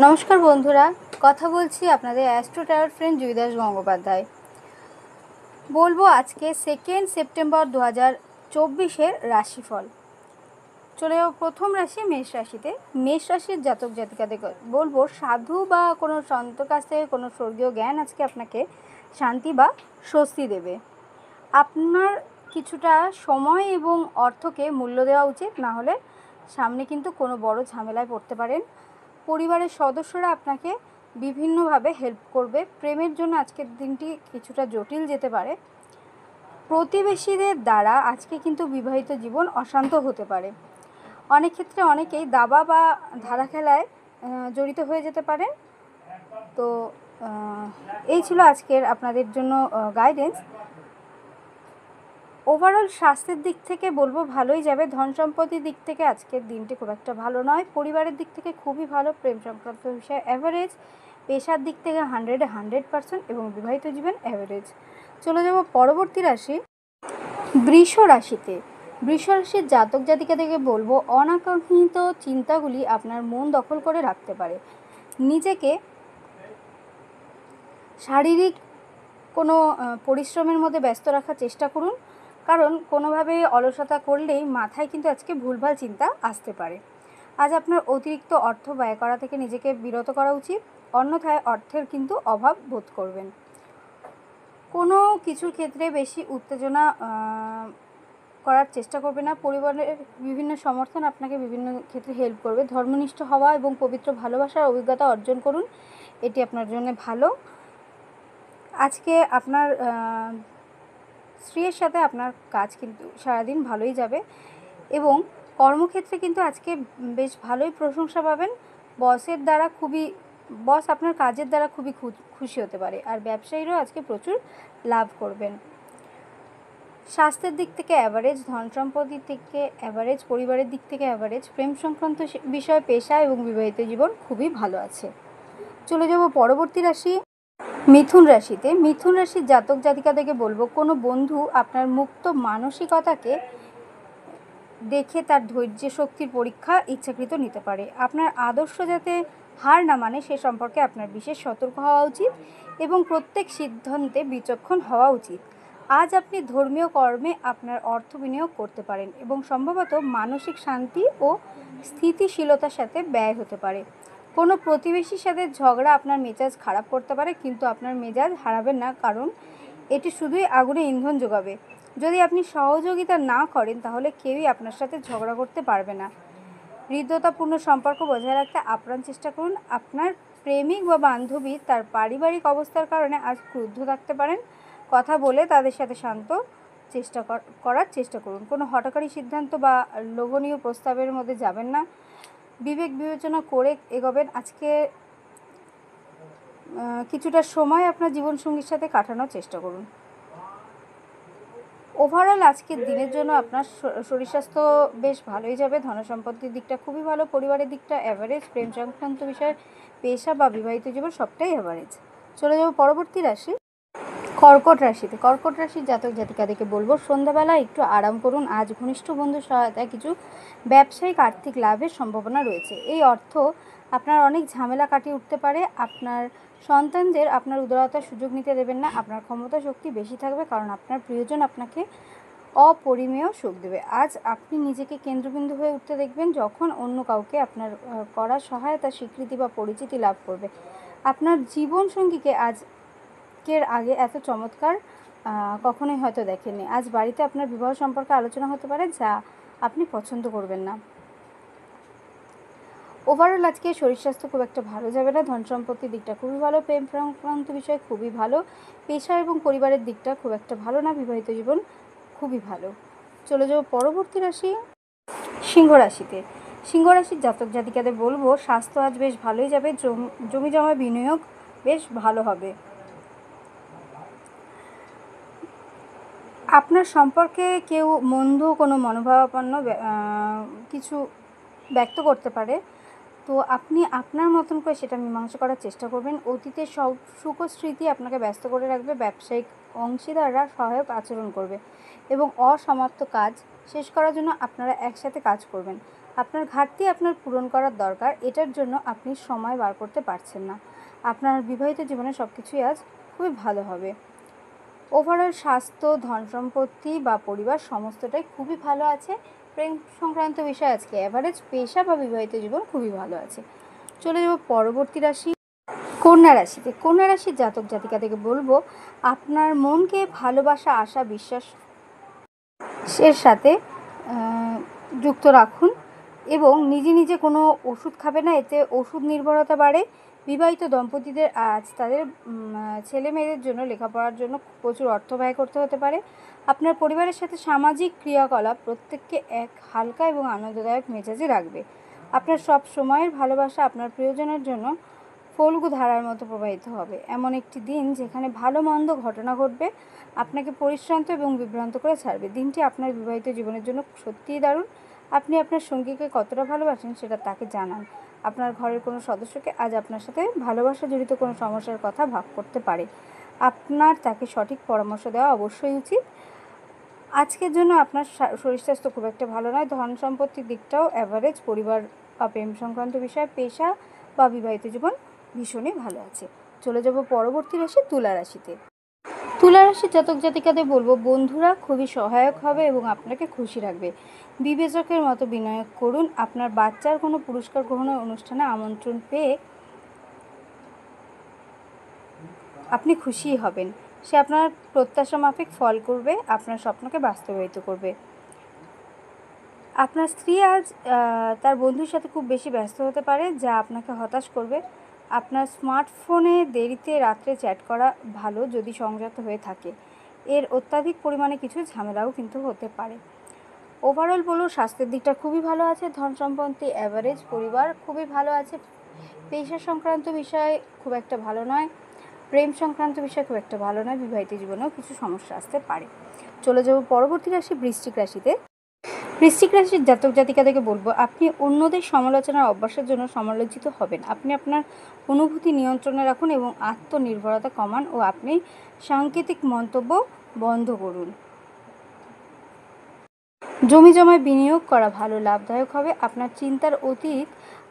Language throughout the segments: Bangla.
নমস্কার বন্ধুরা, কথা বলছি আপনাদের অ্যাস্ট্রো ট্যারট ফ্রেন্ড জুইদাস গঙ্গোপাধ্যায়। বলবো আজকে 2 সেপ্টেম্বর 2024 রাশিফল। চলে যাবো প্রথম রাশি মেষ রাশিতে। মেষ রাশির জাতক জাতিকাদের বলবো, সাধু বা কোনো সন্তের কাছ থেকে কোনো স্বর্গীয় জ্ঞান আজকে আপনাকে শান্তি বা স্বস্তি দেবে। আপনার কিছুটা সময় এবং অর্থকে মূল্য দেওয়া উচিত, না হলে সামনে কিন্তু কোনো বড় ঝামেলায় পড়তে পারেন। পরিবারের সদস্যরা আপনাকে বিভিন্নভাবে হেল্প করবে। প্রেমের জন্য আজকের দিনটি কিছুটা জটিল যেতে পারে। প্রতিবেশীদের দ্বারা আজকে কিন্তু বিবাহিত জীবন অশান্ত হতে পারে। অনেক ক্ষেত্রে অনেকেই দাবা বা ধারা খেলায় জড়িত হয়ে যেতে পারেন। তো এই ছিল আজকের আপনাদের জন্য গাইডেন্স। ওভারঅল স্বাস্থ্যের দিক থেকে বলবো ভালোই যাবে। ধন সম্পত্তির দিক থেকে আজকের দিনটি খুব একটা ভালো নয়। পরিবারের দিক থেকে খুবই ভালো। প্রেম সংক্রান্ত বিষয়ে অ্যাভারেজ। পেশার দিক থেকে 100% এবং বিবাহিত জীবন অ্যাভারেজ। চলে যাব পরবর্তী রাশি বৃষ রাশিতে। বৃষ রাশির জাতক জাতিকাদেরকে বলবো, অনাকাঙ্ক্ষিত চিন্তাগুলি আপনার মন দখল করে রাখতে পারে। নিজেকে শারীরিক কোনো পরিশ্রমের মধ্যে ব্যস্ত রাখার চেষ্টা করুন, কারণ কোনোভাবে অলসতা করলেই মাথায় কিন্তু আজকে ভুলভাল চিন্তা আসতে পারে। আজ আপনার অতিরিক্ত অর্থ ব্যয় করা থেকে নিজেকে বিরত করা উচিত, অন্যথায় অর্থের কিন্তু অভাব বোধ করবেন। কোনো কিছুর ক্ষেত্রে বেশি উত্তেজনা করার চেষ্টা করবে না। পরিবারের বিভিন্ন সমর্থন আপনাকে বিভিন্ন ক্ষেত্রে হেল্প করবে। ধর্মনিষ্ঠ হওয়া এবং পবিত্র ভালোবাসার অভিজ্ঞতা অর্জন করুন, এটি আপনার জন্য ভালো। আজকে আপনার স্ত্রীর সাথে আপনার কাজ কিন্তু সারাদিন ভালোই যাবে এবং কর্মক্ষেত্রে কিন্তু আজকে বেশ ভালোই প্রশংসা পাবেন। বস আপনার কাজের দ্বারা খুবই খুশি হতে পারে। আর ব্যবসায়ীরাও আজকে প্রচুর লাভ করবেন। স্বাস্থ্যের দিক থেকে অ্যাভারেজ, ধন সম্পত্তির থেকে অ্যাভারেজ, পরিবারের দিক থেকে অ্যাভারেজ। প্রেম সংক্রান্ত বিষয়, পেশা এবং বিবাহিত জীবন খুবই ভালো আছে। চলে যাব পরবর্তী রাশি মিথুন রাশিতে। মিথুন রাশির জাতক জাতিকাদেরকে বলবো, কোনো বন্ধু আপনার মুক্ত মানসিকতাকে দেখে তার ধৈর্য শক্তির পরীক্ষা ইচ্ছাকৃত নিতে পারে। আপনার আদর্শ যাতে হার না মানে সে সম্পর্কে আপনার বিশেষ সতর্ক হওয়া উচিত এবং প্রত্যেক সিদ্ধান্তে বিচক্ষণ হওয়া উচিত। আজ আপনি ধর্মীয় কর্মে আপনার অর্থ বিনিয়োগ করতে পারেন এবং সম্ভবত মানসিক শান্তি ও স্থিতিশীলতার সাথে ব্যয় হতে পারে। কোনো প্রতিবেশীর সাথে ঝগড়া আপনার মেজাজ খারাপ করতে পারে, কিন্তু আপনার মেজাজ হারাবেন না, কারণ এটি শুধুই আগুনে ইন্ধন যোগাবে। যদি আপনি সহযোগিতা না করেন তাহলে কেউই আপনার সাথে ঝগড়া করতে পারবে না। হৃদ্যতাপূর্ণ সম্পর্ক বজায় রাখতে আপ্রাণ চেষ্টা করুন। আপনার প্রেমিক বা বান্ধবী তার পারিবারিক অবস্থার কারণে আজ ক্রুদ্ধ থাকতে পারেন। কথা বলে তাদের সাথে শান্ত করার চেষ্টা করুন। কোনো হঠকারী সিদ্ধান্ত বা লোভনীয় প্রস্তাবের মধ্যে যাবেন না। বিবেক বিবেচনা করে এগোবেন। আজকে কিছুটা সময় আপনার জীবনসঙ্গীর সাথে কাটানোর চেষ্টা করুন। ওভারঅল আজকের দিনের জন্য আপনার শরীর স্বাস্থ্য বেশ ভালোই যাবে। ধনসম্পত্তির দিকটা খুবই ভালো। পরিবারের দিকটা অ্যাভারেজ। প্রেম সংক্রান্ত বিষয়ে, পেশা বা বিবাহিত জীবন সবটাই অ্যাভারেজ। চলে যাব পরবর্তী রাশি কর্কট রাশিতে। কর্কট রাশির জাতক জাতিকাদেরকে বলবো, সন্ধ্যাবেলা একটু আরাম করুন। আজ ঘনিষ্ঠ বন্ধুর সহায়তায় কিছু ব্যবসায়িক আর্থিক লাভের সম্ভাবনা রয়েছে। এই অর্থ আপনার অনেক ঝামেলা কাটিয়ে উঠতে পারে। আপনার সন্তানদের আপনার উদারতার সুযোগ নিতে দেবেন না। আপনার ক্ষমতা শক্তি বেশি থাকবে, কারণ আপনার প্রিয়জন আপনাকে অপরিমেয় সুখ দেবে। আজ আপনি নিজেকে কেন্দ্রবিন্দু হয়ে উঠতে দেখবেন যখন অন্য কাউকে আপনার করা সহায়তা, স্বীকৃতি বা পরিচিতি লাভ করবে। আপনার জীবনসঙ্গীকে আজকের আগে এত চমৎকার কখনোই হয়তো দেখেননি। আজ বাড়িতে আপনার বিবাহ সম্পর্কে আলোচনা হতে পারে, যা আপনি পছন্দ করবেন না। ওভারঅল আজকে শরীর স্বাস্থ্য খুব একটা ভালো যাবে না। ধন সম্পত্তির দিকটা খুবই ভালো। প্রেম সংক্রান্ত বিষয় খুবই ভালো। পেশা এবং পরিবারের দিকটা খুব একটা ভালো না। বিবাহিত জীবন খুবই ভালো। চলে যাব পরবর্তী রাশি সিংহ রাশিতে। সিংহ রাশির জাতক জাতিকাদের বলবো, স্বাস্থ্য আজ বেশ ভালোই যাবে। জমি জমা বিনিয়োগ বেশ ভালো হবে। আপনার সম্পর্কে কেউ মন্দ কোনো মনোভাবাপন্ন কিছু ব্যক্ত করতে পারে, তো আপনি আপনার মতন করে সেটা মীমাংসা করার চেষ্টা করবেন। অতীতের সব সুখ স্মৃতি আপনাকে ব্যস্ত করে রাখবে। ব্যবসায়িক অংশীদাররা সহায়ক আচরণ করবে এবং অসমাপ্ত কাজ শেষ করার জন্য আপনারা একসাথে কাজ করবেন। আপনার ঘাটতি আপনার পূরণ করার দরকার, এটার জন্য আপনি সময় বার করতে পারছেন না। আপনার বিবাহিত জীবনে সব কিছুই আজ খুবই ভালো হবে। ওভারঅল স্বাস্থ্য, ধন সম্পত্তি বা পরিবার সমস্তটাই খুবই ভালো আছে। প্রেম সংক্রান্ত বিষয় আজকে অ্যাভারেজ, পেশা বা বিবাহিত জীবন খুবই ভালো আছে। চলে যাব পরবর্তী রাশি, কন্যা রাশিতে। কন্যা রাশির জাতক জাতিকাদেরকে বলবো, আপনার মনকে ভালোবাসা, আশা, বিশ্বাসের সাথে যুক্ত রাখুন এবং নিজে কোনো ওষুধ খাবে না, এতে ওষুধ নির্ভরতা বাড়ে। বিবাহিত দম্পতিদের আজ তাদের ছেলে মেয়েদের জন্য লেখাপড়ার জন্য প্রচুর অর্থ ব্যয় করতে হতে পারে। আপনার পরিবারের সাথে সামাজিক ক্রিয়াকলাপ প্রত্যেককে এক হালকা এবং আনন্দদায়ক মেজাজে রাখবে। আপনার সব সময়ের ভালোবাসা আপনার প্রিয়জনের জন্য ফল্গু ধারার মতো প্রবাহিত হবে। এমন একটি দিন যেখানে ভালো মন্দ ঘটনা ঘটবে, আপনাকে পরিশ্রান্ত এবং বিভ্রান্ত করে ছাড়বে। দিনটি আপনার বিবাহিত জীবনের জন্য সত্যিই দারুণ। আপনি আপনার সঙ্গীকে কতটা ভালোবাসেন সেটা তাকে জানান। আপনার ঘরের কোনো সদস্যকে আজ আপনার সাথে ভালোবাসা জড়িত কোনো সমস্যার কথা ভাগ করতে পারে। আপনার তাকে সঠিক পরামর্শ দেওয়া অবশ্যই উচিত। আজকের জন্য আপনার শরীর স্বাস্থ্য খুব একটা ভালো নয়। ধন সম্পত্তির দিকটাও অ্যাভারেজ। পরিবার বা প্রেম সংক্রান্ত বিষয়, পেশা বা বিবাহিত জীবন ভীষণই ভালো আছে। চলে যাব পরবর্তী রাশি, তুলা রাশিতে। তুলা রাশির জাতক জাতিকাদের বলবো, বন্ধুরা খুবই সহায়ক হবে এবং আপনাকে খুশি রাখবে। বিবেচকের মতো বিনিয়োগ করুন। আপনার বাচ্চার কোনো পুরস্কার গ্রহণের অনুষ্ঠানে আমন্ত্রণ পেয়ে আপনি খুশিই হবেন। সে আপনার প্রত্যাশা মাফিক ফল করবে, আপনার স্বপ্নকে বাস্তবায়িত করবে। আপনার স্ত্রী আজ তার বন্ধুর সাথে খুব বেশি ব্যস্ত হতে পারে, যা আপনাকে হতাশ করবে। আপনার স্মার্টফোনে দেরিতে রাত্রে চ্যাট করা ভালো যদি সংযত হয়ে থাকে। এর অত্যাধিক পরিমাণে কিছু ঝামেলাও কিন্তু হতে পারে। ওভারঅল বলুন, স্বাস্থ্যের দিকটা খুবই ভালো আছে, ধন সম্পত্তি অ্যাভারেজ, পরিবার খুবই ভালো আছে, পেশা সংক্রান্ত বিষয় খুব একটা ভালো নয়, প্রেম সংক্রান্ত বিষয় খুব একটা ভালো নয়, বিবাহিত জীবনেও কিছু সমস্যা আসতে পারে। চলে যাব পরবর্তী রাশি, বৃশ্চিক রাশিতে। বৃশ্চিক রাশির জাতক জাতিকাদেরকে বলবো, আপনি অন্যদের সমালোচনার অভ্যাসের জন্য সমালোচিত হবেন। আপনি আপনার অনুভূতি নিয়ন্ত্রণে রাখুন এবং আত্মনির্ভরতা কমান ও আপনি সাংকেতিক মন্তব্য বন্ধ করুন। জমি জমায় বিনিয়োগ করা ভালো, লাভদায়ক হবে। আপনার চিন্তার অতীত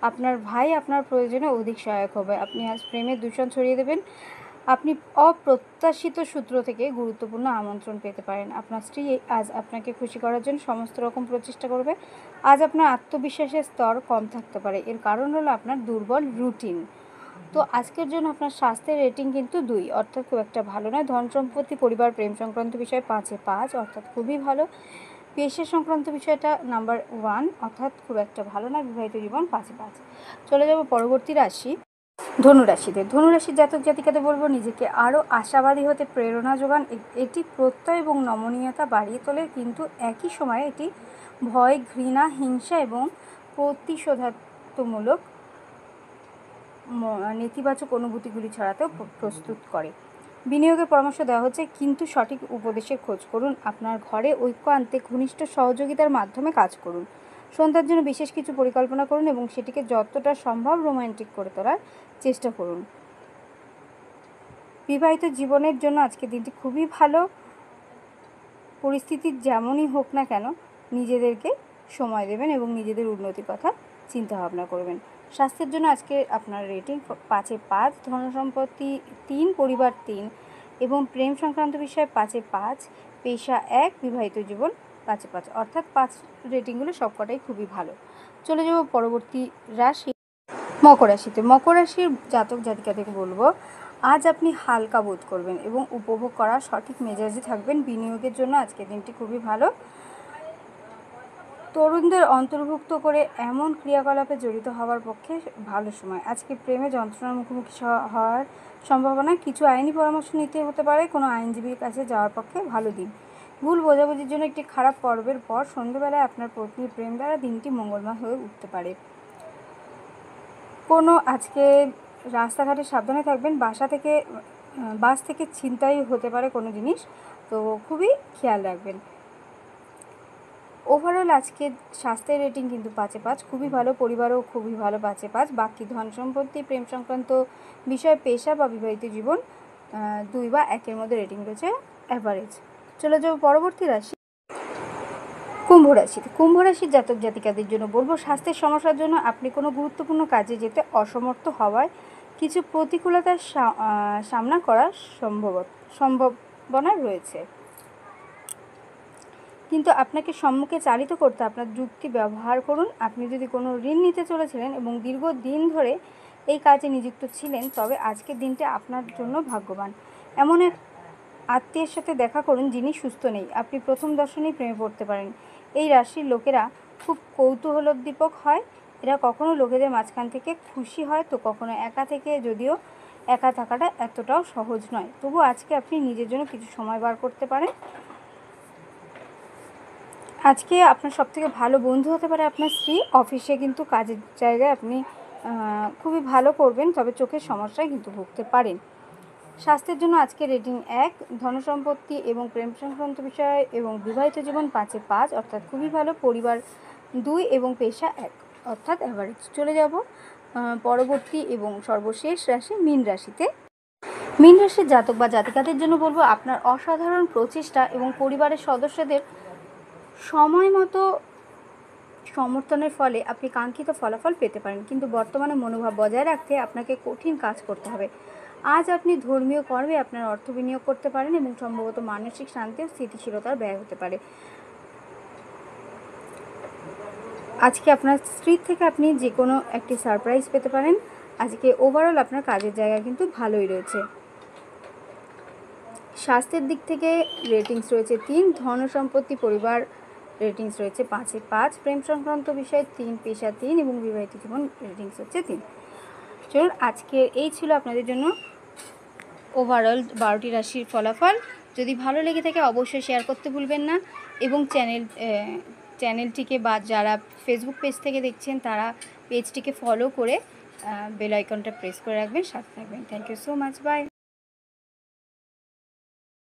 আপনার ভাই আপনার প্রয়োজনে অধিক সহায়ক হবে। আপনি আজ প্রেমের দূষণ ছড়িয়ে দেবেন। আপনি অপ্রত্যাশিত সূত্র থেকে গুরুত্বপূর্ণ আমন্ত্রণ পেতে পারেন। আপনার স্ত্রী আজ আপনাকে খুশি করার জন্য সমস্ত রকম প্রচেষ্টা করবে। আজ আপনার আত্মবিশ্বাসের স্তর কম থাকতে পারে, এর কারণ হলো আপনার দুর্বল রুটিন। তো আজকের জন্য আপনার স্বাস্থ্যের রেটিং কিন্তু 2, অর্থাৎ খুব একটা ভালো নয়। ধন সম্পত্তি, পরিবার, প্রেম সংক্রান্ত বিষয় 5-এ 5, অর্থাৎ খুবই ভালো। পেশা সংক্রান্ত বিষয়টা নাম্বার 1, অর্থাৎ খুব একটা ভালো নয়। বিবাহিত জীবন 5-এ 5। চলে যাব পরবর্তী রাশি, ধনুরাশিতে। ধনুরাশির জাতক জাতিকাদের বলবো, নিজেকে আরও আশাবাদী হতে প্রেরণা যোগান। এটি প্রত্যয় এবং নমনীয়তা বাড়িয়ে তোলে, কিন্তু একই সময়ে এটি ভয়, ঘৃণা, হিংসা এবং প্রতিশোধাত্মমূলক নেতিবাচক অনুভূতিগুলি ছড়াতেও প্রস্তুত করে। বিনিয়োগের পরামর্শ দেওয়া হচ্ছে, কিন্তু সঠিক উপদেশের খোঁজ করুন। আপনার ঘরে ঐক্য আনতে ঘনিষ্ঠ সহযোগিতার মাধ্যমে কাজ করুন। সন্ধ্যার জন্য বিশেষ কিছু পরিকল্পনা করুন এবং সেটিকে যতটা সম্ভব রোমান্টিক করে তোলার চেষ্টা করুন। বিবাহিত জীবনের জন্য আজকের দিনটি খুবই ভালো। পরিস্থিতি যেমনই হোক না কেন, নিজেদেরকে সময় দেবেন এবং নিজেদের উন্নতির কথা চিন্তা ভাবনা করবেন। স্বাস্থ্যের জন্য আজকে আপনার রেটিং 5-এ 5, ধন সম্পত্তি 3, পরিবার 3 এবং প্রেম সংক্রান্ত বিষয় 5-এ 5, পেশা 1, বিবাহিত জীবন 5-এ 5, অর্থাৎ 5 রেটিংগুলো সবকটাই খুবই ভালো। চলে যাব পরবর্তী রাশি, মকর রাশিতে। মকর রাশির জাতক জাতিকাদেরকে বলবো, আজ আপনি হালকা বোধ করবেন এবং উপভোগ করার সঠিক মেজাজে থাকবেন। বিনিয়োগের জন্য আজকের দিনটি খুবই ভালো। তরুণদের অন্তর্ভুক্ত করে এমন ক্রিয়াকলাপে জড়িত হওয়ার পক্ষে ভালো সময়। আজকে প্রেমে যন্ত্রণার মুখোমুখি হওয়ার সম্ভাবনা, কিছু আইনি পরামর্শ নিতে হতে পারে। কোনো আইনজীবীর কাছে যাওয়ার পক্ষে ভালো দিন। ভুল বোঝাবুঝির জন্য একটি খারাপ পর্বের পর সন্ধ্যেবেলায় আপনার পত্নীর প্রেম দ্বারা দিনটি মঙ্গলময় হয়ে উঠতে পারে। কোনো আজকে রাস্তাঘাটে সাবধানে থাকবেন। বাস থেকে ছিনতাই হতে পারে কোনো জিনিস, তো খুবই খেয়াল রাখবেন। ওভারঅল আজকে স্বাস্থ্যের রেটিং কিন্তু 5-এ 5, খুবই ভালো। পরিবারও খুবই ভালো, 5-এ 5। বাকি ধন সম্পত্তি, প্রেম সংক্রান্ত বিষয়, পেশা বা বিবাহিত জীবন 2 বা 1-এর মধ্যে রেটিং রয়েছে, অ্যাভারেজ। চলে যাব পরবর্তী রাশি, কুম্ভ রাশির জাতক জাতিকাদের জন্য বলবো, স্বাস্থ্যের সমস্যার জন্য আপনি কোনো গুরুত্বপূর্ণ কাজে যেতে অসমর্থ হওয়ায় কিছু প্রতিকূলতার সামনা করার সম্ভাবনা রয়েছে, কিন্তু আপনাকে সম্মুখে চালিত করতে আপনার যুক্তি ব্যবহার করুন। আপনি যদি কোনো ঋণ নিতে চলেছিলেন এবং দীর্ঘদিন ধরে এই কাজে নিযুক্ত ছিলেন, তবে আজকের দিনটি আপনার জন্য ভাগ্যবান। এমন এক আত্মীয়ের সাথে দেখা করুন যিনি সুস্থ নেই। আপনি প্রথম দর্শনেই প্রেমে পড়তে পারেন। এই রাশির লোকেরা খুব কৌতূহলোদ্দীপক হয়। এরা কখনো লোকেদের মাঝখান থেকে খুশি হয়, তো কখনো একা থেকে, যদিও একা থাকাটা এতটাও সহজ নয়। তবু আজকে আপনি নিজের জন্য কিছু সময় বার করতে পারেন। আজকে আপনার সবথেকে ভালো বন্ধু হতে পারে আপনার স্ত্রী। অফিসে কিন্তু কাজের জায়গায় আপনি খুবই ভালো করবেন, তবে চোখের সমস্যায় কিন্তু ভুগতে পারেন। স্বাস্থ্যের জন্য আজকে রেটিং 1, ধনসম্পত্তি এবং প্রেম সংক্রান্ত বিষয় এবং বিবাহিত জীবন 5-এ 5, অর্থাৎ খুবই ভালো। পরিবার 2 এবং পেশা 1, অর্থাৎ অ্যাভারেজ। চলে যাব পরবর্তী এবং সর্বশেষ রাশি মীন রাশিতে। মীন রাশির জাতক বা জাতিকাদের জন্য বলবো, আপনার অসাধারণ প্রচেষ্টা এবং পরিবারের সদস্যদের সময় মতো সমর্থনের ফলে আপনি কাঙ্ক্ষিত ফলাফল পেতে পারেন, কিন্তু বর্তমানে মনোভাব বজায় রাখতে আপনাকে কঠিন কাজ করতে হবে। আজ আপনি ধর্মীয় কর্মে আপনার অর্থ বিনিয়োগ করতে পারেন এবং সম্ভবত মানসিক শান্তি ও স্থিতিশীলতার ব্যয় হতে পারে। আজকে আপনার স্ত্রীর থেকে আপনি যে কোনো একটি সারপ্রাইজ পেতে পারেন। আজকে ওভারঅল আপনার কাজের জায়গা কিন্তু ভালোই রয়েছে। স্বাস্থ্যের দিক থেকে রেটিংস রয়েছে 3, ধনসম্পত্তি পরিবার রেটিংস রয়েছে 5-এ 5, প্রেম সংক্রান্ত বিষয় 3, পেশা 3 এবং বিবাহিত জীবন রেটিংস হচ্ছে 3। চলুন, আজকে এই ছিল আপনাদের জন্য ওভারঅল 12টি রাশির ফলাফল। যদি ভালো লেগে থাকে অবশ্যই শেয়ার করতে ভুলবেন না, এবং চ্যানেলটিকে বা যারা ফেসবুক পেজ থেকে দেখছেন তারা পেজটিকে ফলো করে বেল আইকনটা প্রেস করে রাখবেন, সাথে থাকবেন। Thank you so much, by.